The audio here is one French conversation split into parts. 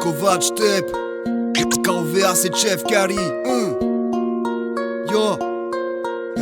Kovac Tep, KOVA c'est Chef Kari. Yo.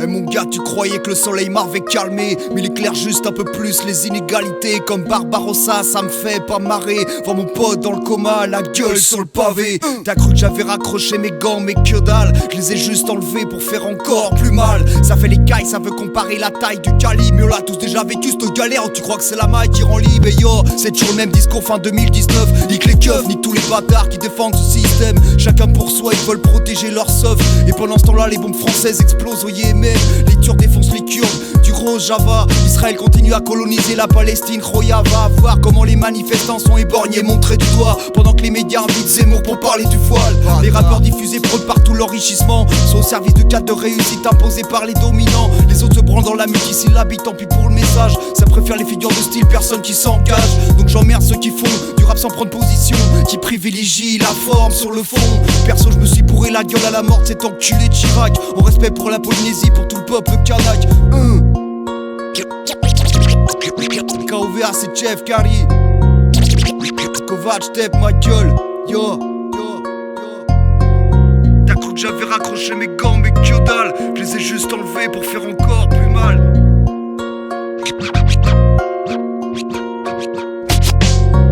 Eh mon gars, tu croyais que le soleil m'avait calmé, mais il éclaire juste un peu plus les inégalités. Comme Barbarossa, ça me fait pas marrer. Voir mon pote dans le coma, la gueule sur le pavé. T'as cru que j'avais raccroché mes gants, mais que dalle. Je les ai juste enlevés pour faire encore plus mal. Ça fait les cailles, ça veut comparer la taille du calibre. Mais on l'a tous déjà vécu cette galère. Tu crois que c'est la maille qui rend libre? Et yo, c'est toujours le même discours fin 2019. Nique les keufs, nique tous les bâtards qui défendent ce système. Chacun pour soi, ils veulent protéger leur soif. Et pendant ce temps-là, les bombes françaises explosent au Yémen. Les Turcs défoncent les Kurdes du Rojava. Israël continue à coloniser la Palestine. Roya va voir comment les manifestants sont éborgnés, montrés du doigt. Pendant que les médias invitent Zemmour pour parler du voile. Les rappeurs diffusés prônent partout l'enrichissement, sont au service de cadres de réussite imposés par les dominants. Les autres se branlent dans la multisyllabe, tant pis pour le message. Ça préfère les figures de style, personne qui s'engage. Donc j'emmerde ceux qui font du rap sans prendre position, qui privilégient la forme sur le fond. Perso, je me suis bourré la gueule à la mort de cet enculé de Chirac. En respect pour la Polynésie, pour tout le peuple kanak. KOVA c'est Chef Kari. Kovac Tep ma gueule. Yo. T'as cru que j'avais raccroché mes gants, mais que dalle. Je les ai juste enlevés pour faire encore plus mal.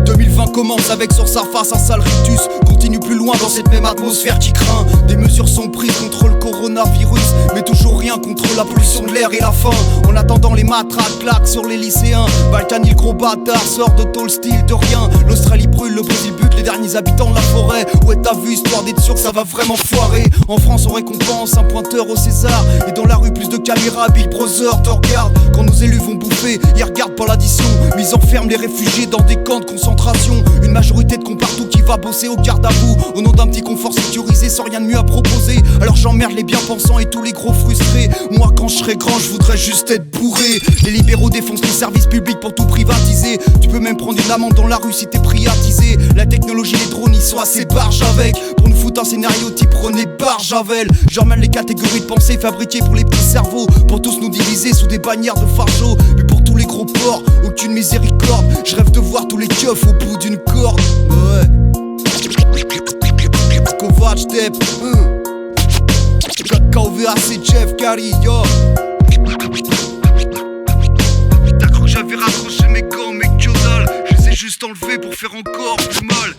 2020 commence avec sur sa face un sale rictus. Continue plus loin dans cette même atmosphère qui craint. Des mesures sont prises contre le coronavirus, mais toujours rien contre la pollution de l'air et la faim. En attendant les matraques claquent sur les lycéens. Balkany le gros bâtard sort de tôle style de rien. L'Australie brûle, le Brésil bute les derniers habitants de la forêt. Ouais t'as vu, histoire d'être sûr que ça va vraiment foirer. En France on récompense un pointeur au César. Et dans la rue plus de caméras, Big Brother te regarde. Quand nos élus vont bouffer, ils regardent pas l'addition. Mais ils enferment les réfugiés dans des camps de concentration. Une majorité de cons partout qui va bosser au garde à vous, au nom d'un petit confort sécurisé sans rien de mieux à proposer. Alors j'emmerde les bien-pensants et tous les gros frustrés. Moi quand je serai grand je voudrais juste être bourré. Les libéraux défoncent les services publics pour tout privatiser. Tu peux même prendre une amende dans la rue si t'es privatisé. La technologie, les drones ils sont assez barges avec. Pour nous foutre un scénario type René Barjavel. J'emmène les catégories de pensée fabriquées pour les petits cerveaux, pour tous nous diviser sous des bannières de facho. Mais pour tous les gros porcs, aucune miséricorde. Je rêve de voir tous les keufs au bout d'une corde. Ouais. Kovac Tep, KOVA c'est Chef Kari, yo. T'as cru que j'avais raccroché mes gants, mais que dalle. Je les ai juste enlevés pour faire encore plus mal.